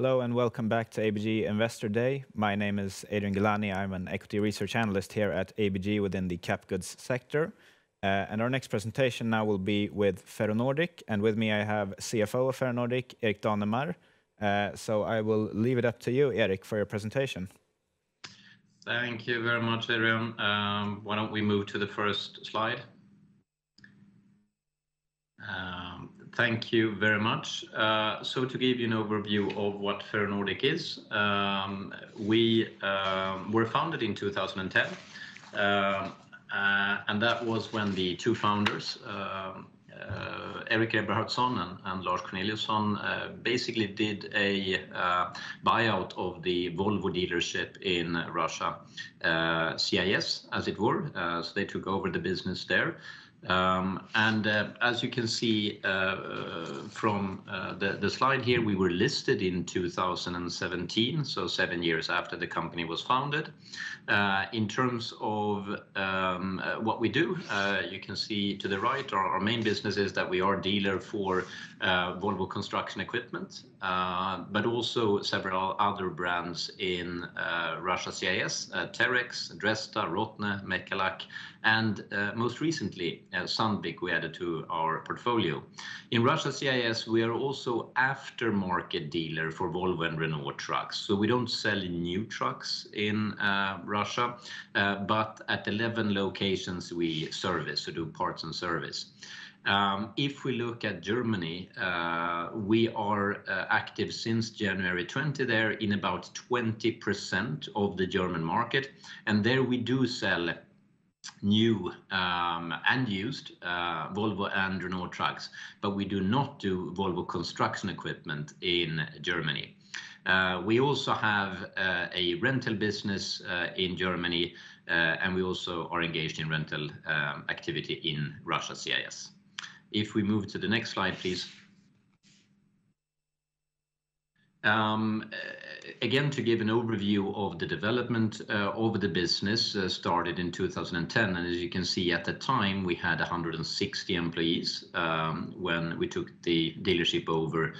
Hello and welcome back to ABG Investor Day. My name is Adrian Gilani. I'm an equity research analyst here at ABG within the cap goods sector. And our next presentation now will be with Ferronordic. And with me I have CFO of Ferronordic, Erik Danemar. So I will leave it up to you, Erik, for your presentation. Thank you very much, Adrian. Why don't we move to the first slide? Thank you very much. So to give you an overview of what Ferronordic is, we were founded in 2010, and that was when the two founders, Erik Eberhardsson and Lars Corneliusson, basically did a buyout of the Volvo dealership in Russia, CIS as it were. So they took over the business there. As you can see from the slide here, we were listed in 2017, so 7 years after the company was founded. In terms of what we do, you can see to the right, our main business is that we are dealer for Volvo construction equipment, but also several other brands in Russia CIS, Terex, Desta, Rotne, Mechalak, and most recently Sandvik we added to our portfolio. In Russia CIS we are also aftermarket dealer for Volvo and Renault trucks. So we don't sell new trucks in Russia, but at 11 locations we service, so do parts and service. If we look at Germany, we are active since January 20 there in about 20% of the German market, and there we do sell new and used Volvo and Renault trucks, but we do not do Volvo construction equipment in Germany. We also have a rental business in Germany, and we also are engaged in rental activity in Russia CIS. If we move to the next slide, please. Again, to give an overview of the development of the business, started in 2010, and as you can see at the time we had 160 employees when we took the dealership over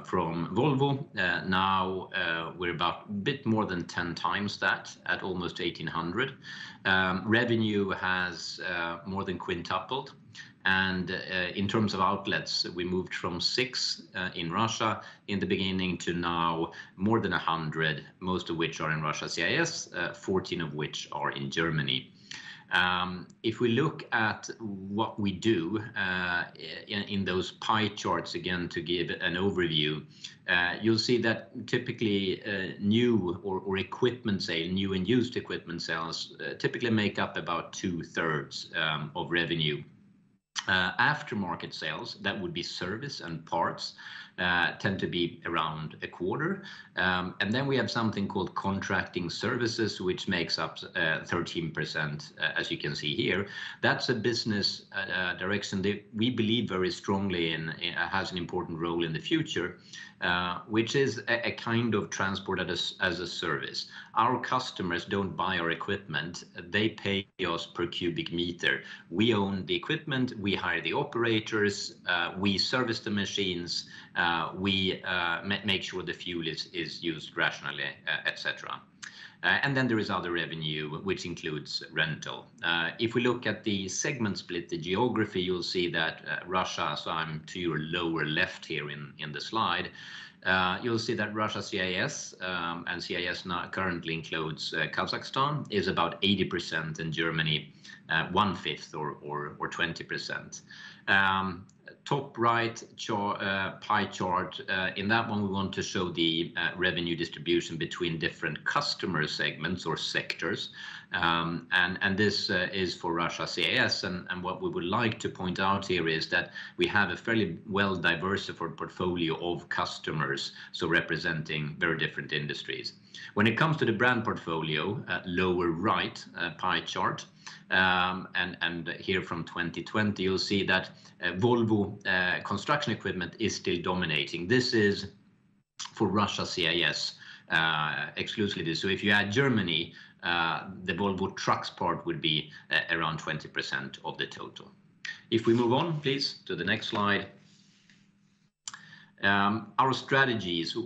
from Volvo. Now we're about a bit more than 10 times that, at almost 1,800. Revenue has more than quintupled. And in terms of outlets, we moved from 6 in Russia in the beginning to now more than 100, most of which are in Russia CIS, 14 of which are in Germany. If we look at what we do in those pie charts, again to give an overview, you'll see that typically new or equipment sale, new and used equipment sales typically make up about 2/3 of revenue. Aftermarket sales, that would be service and parts, tend to be around 1/4. And then we have something called contracting services, which makes up 13%, as you can see here. That's a business direction that we believe very strongly in, has an important role in the future, which is a kind of transport as a service. Our customers don't buy our equipment, they pay us per cubic meter. We own the equipment, we hire the operators, we service the machines, we make sure the fuel is used rationally, etc. And then there is other revenue, which includes rental. If we look at the segment split, the geography, you'll see that Russia, so I'm to your lower left here in the slide, you'll see that Russia CIS, and CIS now currently includes Kazakhstan, is about 80%, and Germany 1/5 or 20%. Top right pie chart, in that one we want to show the revenue distribution between different customer segments or sectors, and this is for Russia CIS, and what we would like to point out here is that we have a fairly well diversified portfolio of customers, so representing very different industries. When it comes to the brand portfolio, lower right pie chart, and here from 2020, you'll see that Volvo construction equipment is still dominating. This is for Russia CIS exclusively. So if you add Germany, the Volvo trucks part would be around 20% of the total. If we move on, please, to the next slide. Our strategies,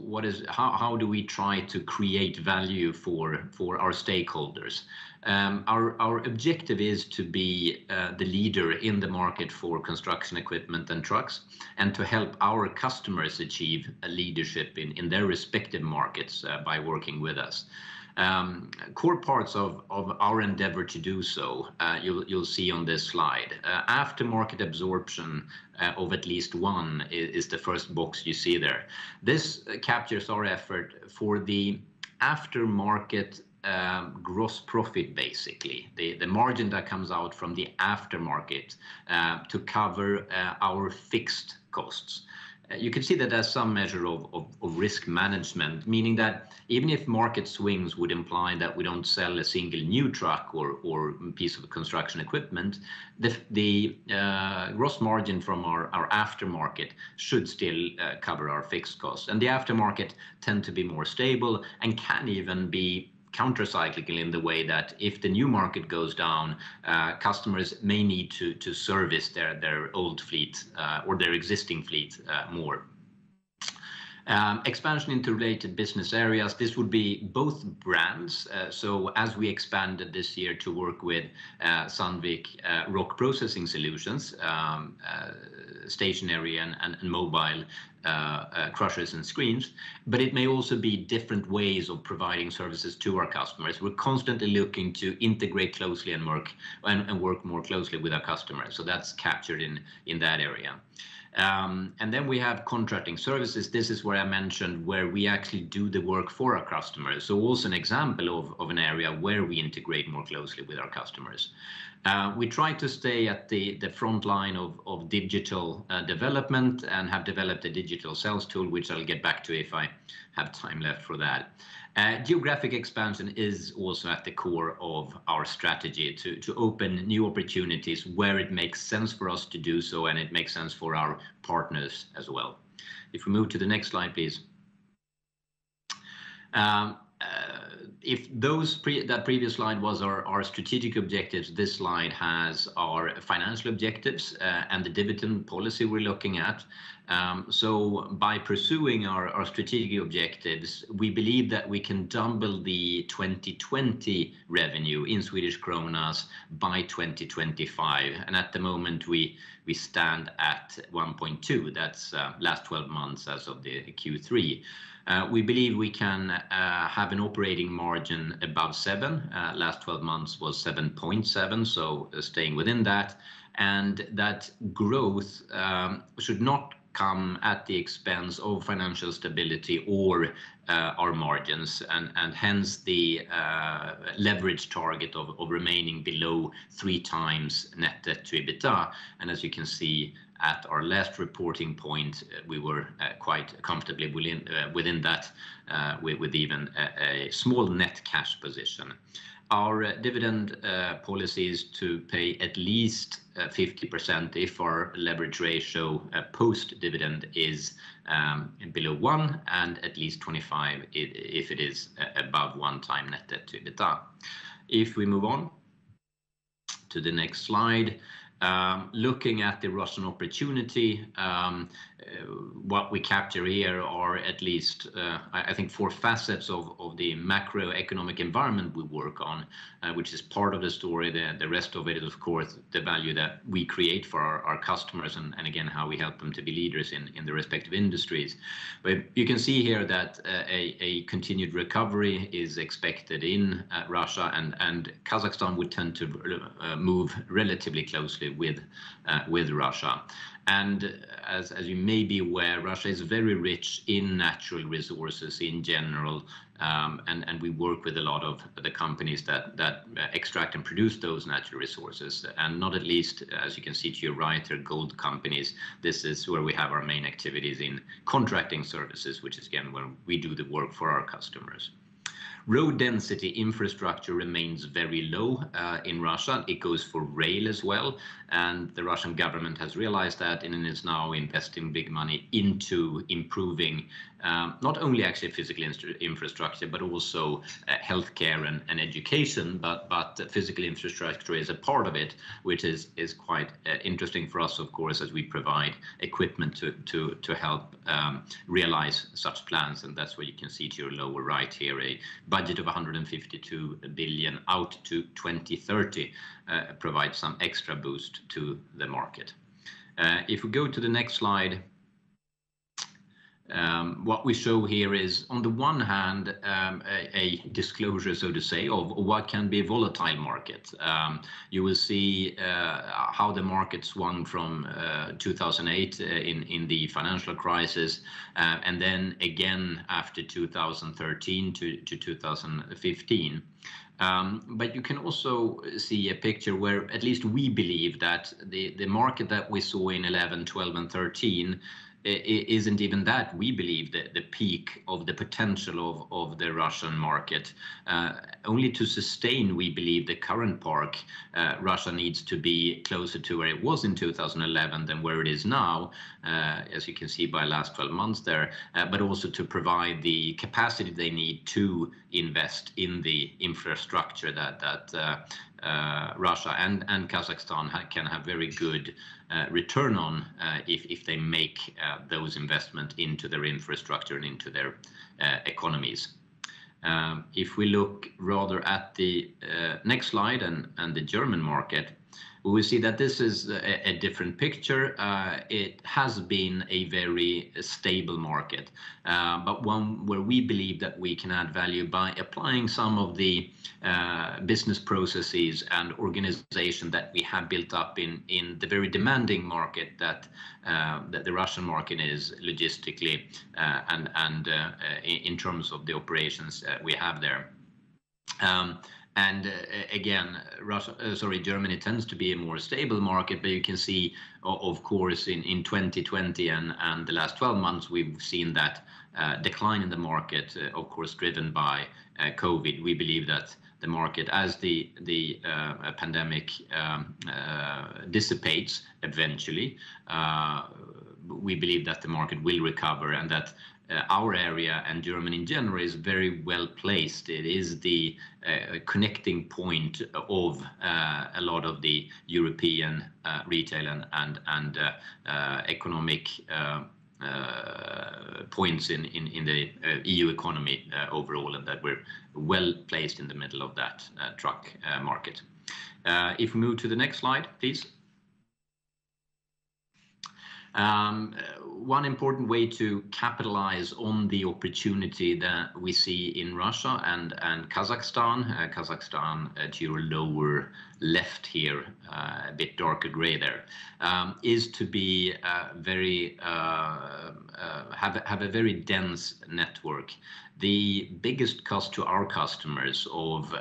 how do we try to create value for our stakeholders? Our objective is to be the leader in the market for construction equipment and trucks, and to help our customers achieve a leadership in their respective markets by working with us. Core parts of our endeavor to do so, you'll see on this slide. Aftermarket absorption of at least one is the first box you see there. This captures our effort for the aftermarket gross profit, basically the margin that comes out from the aftermarket to cover our fixed costs. You can see that there's some measure of risk management, meaning that even if market swings would imply that we don't sell a single new truck or piece of construction equipment, the gross margin from our aftermarket should still cover our fixed costs. And the aftermarket tend to be more stable and can even be counter-cyclical in the way that if the new market goes down, customers may need to service their old fleet or their existing fleet more. Expansion into related business areas. This would be both brands. So as we expanded this year to work with Sandvik rock processing solutions, stationary and mobile crushers and screens, but it may also be different ways of providing services to our customers. We're constantly looking to integrate closely and work more closely with our customers. So that's captured in that area. And then we have contracting services. This is where I mentioned where we actually do the work for our customers. So also an example of an area where we integrate more closely with our customers. We try to stay at the front line of digital development and have developed a digital sales tool, which I'll get back to if I have time left for that. Geographic expansion is also at the core of our strategy to open new opportunities where it makes sense for us to do so, and it makes sense for our partners as well. If we move to the next slide, please. If that previous slide was our strategic objectives, this slide has our financial objectives and the dividend policy we're looking at. So by pursuing our strategic objectives, we believe that we can double the 2020 revenue in Swedish kronas by 2025. And at the moment, we stand at 1.2. That's last 12 months as of the Q3. We believe we can have an operating margin above 7. Last 12 months was 7.7, so staying within that. And that growth should not come at the expense of financial stability or our margins, and hence the leverage target of remaining below 3 times net debt to EBITDA. And as you can see, at our last reporting point, we were quite comfortably within that, with even a small net cash position. Our dividend policy is to pay at least 50% if our leverage ratio post-dividend is below 1, and at least 25 if it is above 1 time net debt to EBITDA. If we move on to the next slide, looking at the Russian opportunity, what we capture here are at least, I think, 4 facets of the macroeconomic environment we work on, which is part of the story. The rest of it is, of course, the value that we create for our customers, and again, how we help them to be leaders in the respective industries. But you can see here that a continued recovery is expected in Russia, and Kazakhstan would tend to move relatively closely with Russia. And as you may be aware, Russia is very rich in natural resources in general, and we work with a lot of the companies that extract and produce those natural resources, and not at least, as you can see to your right, are gold companies. This is where we have our main activities in contracting services, which is again where we do the work for our customers. Road density infrastructure remains very low in Russia. It goes for rail as well, and the Russian government has realized that and is now investing big money into improving not only actually physical infrastructure, but also healthcare and education. But physical infrastructure is a part of it, which is quite interesting for us, of course, as we provide equipment to help realize such plans. And that's what you can see to your lower right here, a budget of 152 billion out to 2030 provides some extra boost to the market. If we go to the next slide, what we show here is, on the one hand, a disclosure, so to say, of what can be a volatile market. You will see how the market swung from 2008 in the financial crisis, and then again after 2013 to 2015. But you can also see a picture where at least we believe that the market that we saw in 11, 12, and 13 isn't even that. We believe that the peak of the potential of the Russian market. Only to sustain, we believe, the current park, Russia needs to be closer to where it was in 2011 than where it is now, as you can see by last 12 months there, but also to provide the capacity they need to invest in the infrastructure that Russia and Kazakhstan can have very good return on if they make those investments into their infrastructure and into their economies. If we look rather at the next slide and the German market, we will see that this is a different picture. It has been a very stable market, but one where we believe that we can add value by applying some of the business processes and organization that we have built up in the very demanding market that the Russian market is logistically and in terms of the operations we have there. And again, Germany tends to be a more stable market, but you can see, of course, in 2020 and the last 12 months, we've seen that decline in the market, of course, driven by COVID. We believe that the market, as the pandemic dissipates eventually, we believe that the market will recover, and that our area and Germany in general is very well placed. It is the connecting point of a lot of the European retail and economic points in the EU economy overall, and that we're well placed in the middle of that truck market. If we move to the next slide, please. One important way to capitalize on the opportunity that we see in Russia and Kazakhstan, to your lower left here, a bit darker gray there, is to be very have a very dense network. The biggest cost to our customers of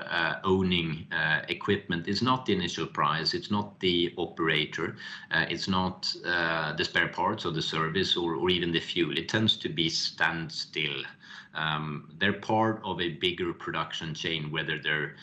owning equipment is not the initial price, it's not the operator, it's not the spare parts or the service or even the fuel. It tends to be standstill. They're part of a bigger production chain, whether they're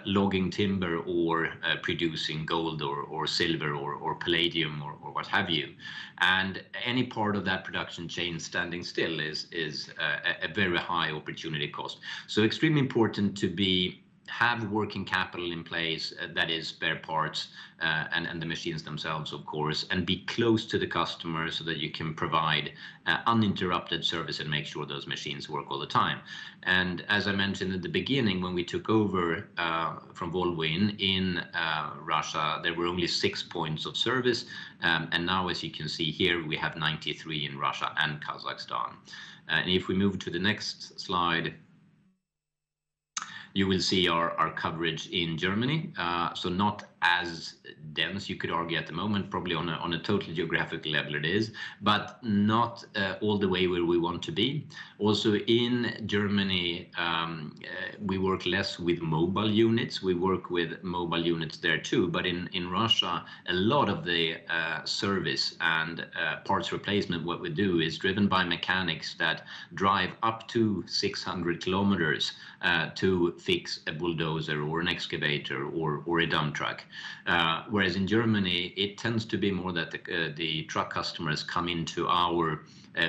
logging timber or producing gold or silver or palladium or what have you. And any part of that production chain standing still is a very high opportunity cost. So extremely important to have working capital in place, that is spare parts and the machines themselves, of course, and be close to the customer so that you can provide uninterrupted service and make sure those machines work all the time. And as I mentioned at the beginning, when we took over from Volvo in Russia, there were only 6 points of service, and now, as you can see here, we have 93 in Russia and Kazakhstan. And if we move to the next slide, you will see our coverage in Germany. So not as dense, you could argue at the moment, probably on a total geographical level it is, but not all the way where we want to be. Also in Germany, we work less with mobile units. We work with mobile units there too, but in Russia, a lot of the service and parts replacement, what we do is driven by mechanics that drive up to 600 kilometers to fix a bulldozer or an excavator or a dump truck. Whereas in Germany, it tends to be more that the truck customers come into our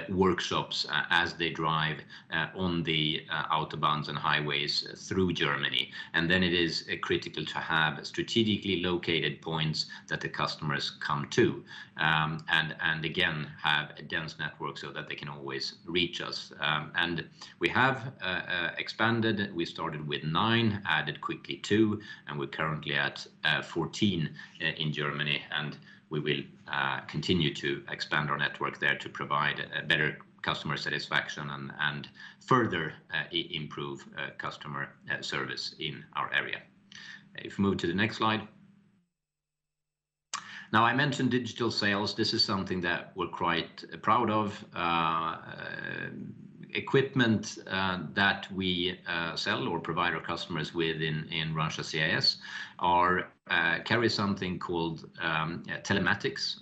workshops as they drive on the autobahns and highways through Germany. And then it is critical to have strategically located points that the customers come to, and again have a dense network so that they can always reach us. And we have expanded. We started with 9, added quickly 2, and we're currently at 14 in Germany, and we will continue to expand our network there to provide better customer satisfaction and further improve customer service in our area. If we move to the next slide. Now, I mentioned digital sales. This is something that we're quite proud of. Equipment that we sell or provide our customers with in Russia CIS carry something called telematics,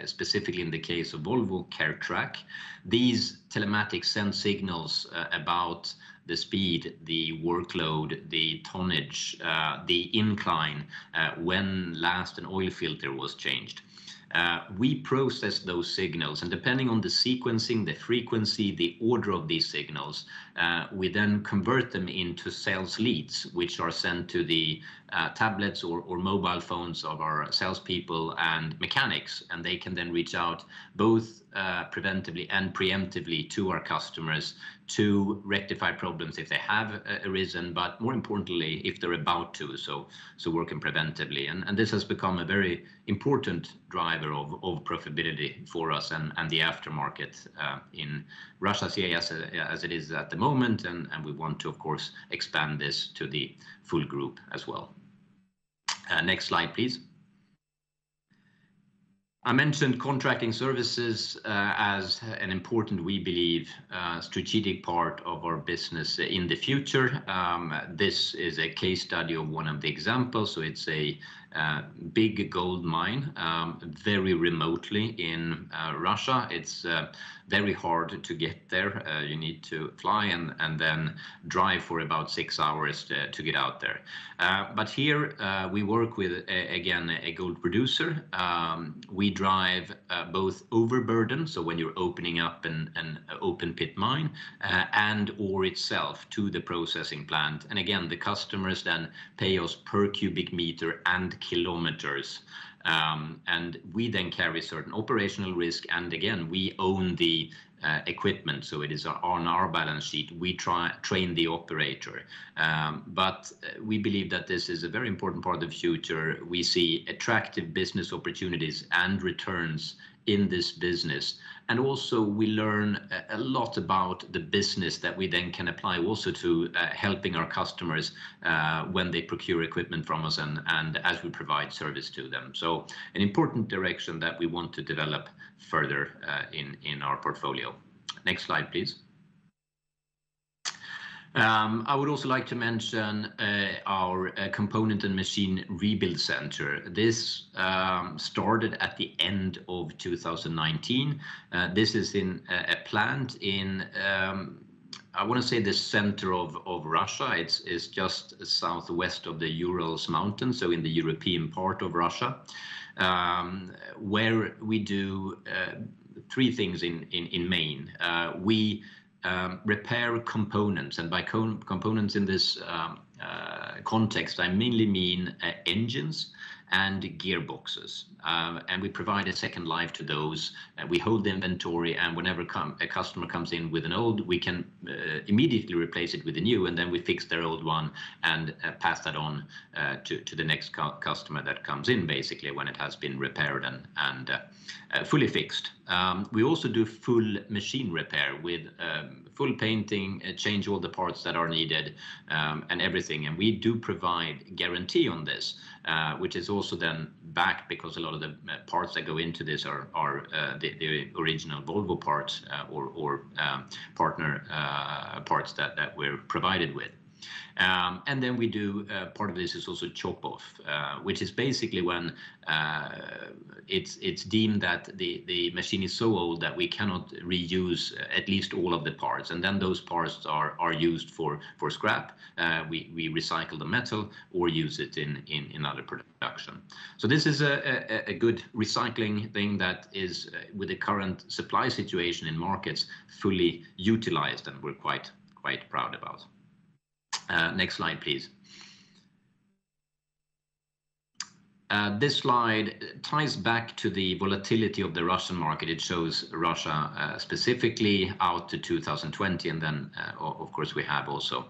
specifically in the case of Volvo CareTrack. These telematics send signals about the speed, the workload, the tonnage, the incline, when last an oil filter was changed. We process those signals, and depending on the sequencing, the frequency, the order of these signals, we then convert them into sales leads, which are sent to the tablets or mobile phones of our salespeople and mechanics, and they can then reach out both preventively and preemptively to our customers to rectify problems if they have arisen, but more importantly, if they're about to, so working preventively. And this has become a very important driver of profitability for us and the aftermarket in Russia CIS as it is at the moment, and we want to, of course, expand this to the full group as well. Next slide, please. I mentioned contracting services as an important, we believe, strategic part of our business in the future. This is a case study of one of the examples. So it's a big gold mine very remotely in Russia. It's very hard to get there. You need to fly and then drive for about 6 hours to get out there. But here we work with, again, a gold producer. We drive both overburden, so when you're opening up an open pit mine, and ore itself to the processing plant. And again, the customers then pay us per cubic meter and kilometers. And we then carry certain operational risk, and again, we own the equipment, so it is on our balance sheet. We train the operator, but we believe that this is a very important part of the future. We see attractive business opportunities and returns in this business, and also we learn a lot about the business that we then can apply also to helping our customers when they procure equipment from us and as we provide service to them. So an important direction that we want to develop further in our portfolio. Next slide, please. I would also like to mention our component and machine rebuild center. This started at the end of 2019. This is in a plant in, I want to say, the center of Russia. It's just southwest of the Urals mountains, so in the European part of Russia, where we do 3 things in main. We repair components, and by components in this context, I mainly mean engines and gearboxes, and we provide a second life to those. We hold the inventory, and whenever a customer comes in with an old, we can immediately replace it with a new, and then we fix their old one and pass that on to the next customer that comes in, basically, when it has been repaired and fully fixed. We also do full machine repair with full painting, change all the parts that are needed, and everything. And we do provide guarantee on this, which is also then backed because a lot of the parts that go into this are the original Volvo parts or partner parts that we're provided with. And then we do part of this is also chop off, which is basically when it's deemed that the machine is so old that we cannot reuse at least all of the parts, and then those parts are used for scrap. We recycle the metal or use it in other production. So this is a good recycling thing that is with the current supply situation in markets fully utilized, and we're quite proud about. Next slide, please. This slide ties back to the volatility of the Russian market. It shows Russia specifically out to 2020, and then of course we have also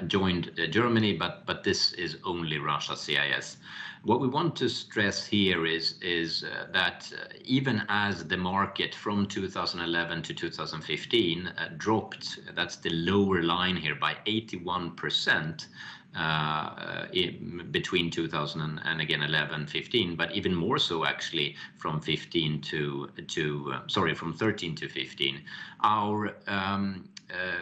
joined Germany, but this is only Russia CIS. What we want to stress here is that even as the market from 2011 to 2015 dropped, that's the lower line here, by 81%, between 2000 and again 11-15, but even more so actually from 13 to 15. Our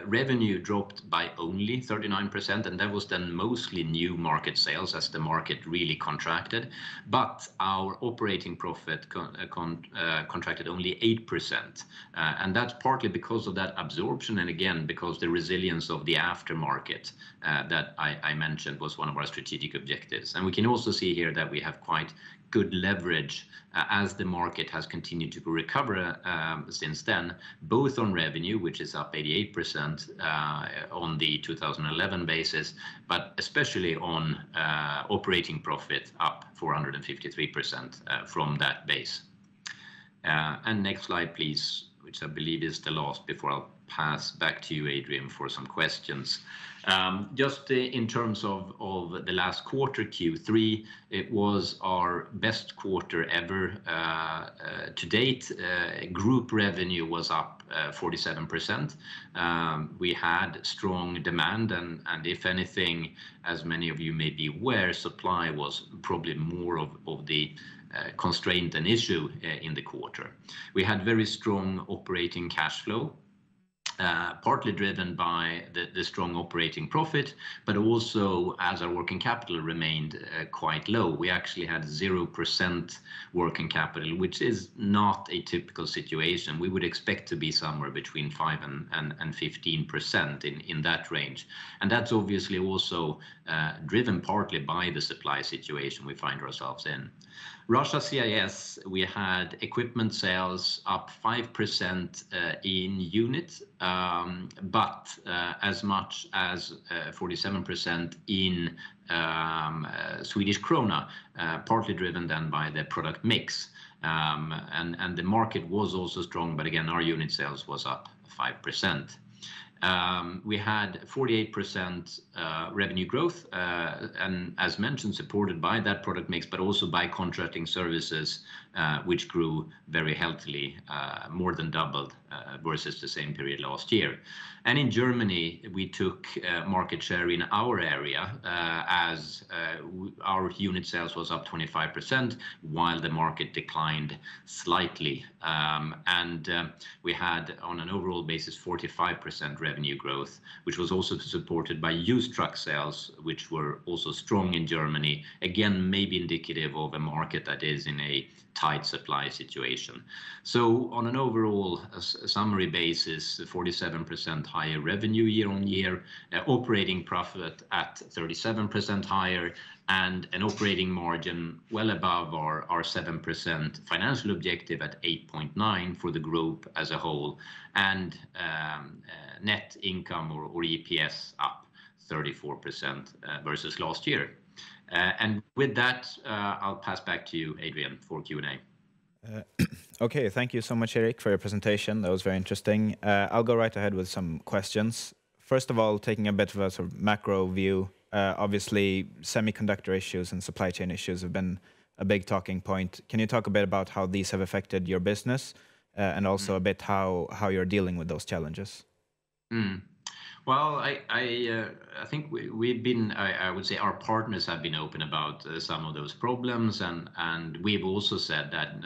revenue dropped by only 39%, and that was then mostly new market sales as the market really contracted. But our operating profit contracted only 8%, and that's partly because of that absorption, and again because the resilience of the aftermarket that I mentioned was one of our strategic objectives. And we can also see here that we have quite good leverage as the market has continued to recover since then, both on revenue, which is up 88% on the 2011 basis, but especially on operating profit, up 453% from that base. And next slide, please, which I believe is the last before I'll pass back to you, Adrian, for some questions. Just in terms of the last quarter, Q3, it was our best quarter ever to date. Group revenue was up 47%. We had strong demand, and if anything, as many of you may be aware, supply was probably more of the constraint and issue in the quarter. We had very strong operating cash flow, partly driven by the strong operating profit, but also as our working capital remained quite low. We actually had 0% working capital, which is not a typical situation. We would expect to be somewhere between 5 and 15% in that range. And that's obviously also driven partly by the supply situation we find ourselves in. Russia CIS, we had equipment sales up 5% in units, but as much as 47% in Swedish krona, partly driven then by the product mix. And the market was also strong, but again, our unit sales was up 5%. We had 48% revenue growth, and as mentioned, supported by that product mix, but also by contracting services, which grew very healthily, more than doubled versus the same period last year. And in Germany, we took market share in our area as our unit sales was up 25%, while the market declined slightly. And we had, on an overall basis, 45% revenue growth, which was also supported by used truck sales, which were also strong in Germany. Again, maybe indicative of a market that is in a tight supply situation. So on an overall summary basis, 47% higher revenue year on year, operating profit at 37% higher, and an operating margin well above our 7% financial objective at 8.9% for the group as a whole, and net income or EPS up 34% versus last year. And with that, I'll pass back to you, Adrian, for Q&A. Okay, thank you so much, Eric, for your presentation. That was very interesting. I'll go right ahead with some questions. First of all, taking a bit of a sort of macro view, obviously semiconductor issues and supply chain issues have been a big talking point. Can you talk a bit about how these have affected your business and also a bit how you're dealing with those challenges? Well, I think we've been, I would say our partners have been open about some of those problems, and we've also said that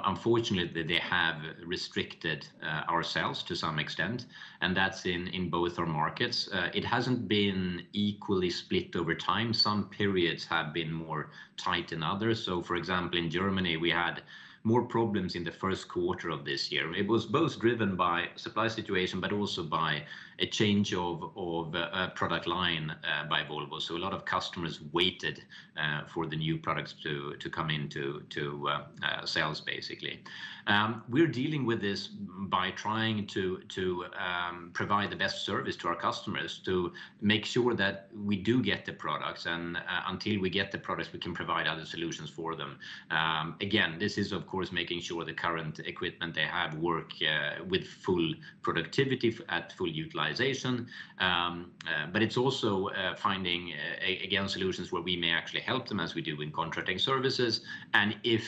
unfortunately they have restricted ourselves to some extent, and that's in both our markets. It hasn't been equally split over time. Some periods have been more tight than others. So, for example, in Germany, we had more problems in the first quarter of this year. It was both driven by supply situation, but also by a change of product line by Volvo. So a lot of customers waited for the new products to come into sales, basically. We're dealing with this by trying to provide the best service to our customers, to make sure that we do get the products, and until we get the products, we can provide other solutions for them. Again, this is of course making sure the current equipment they have work with full productivity at full utilization, but it's also finding again solutions where we may actually help them, as we do in contracting services. And if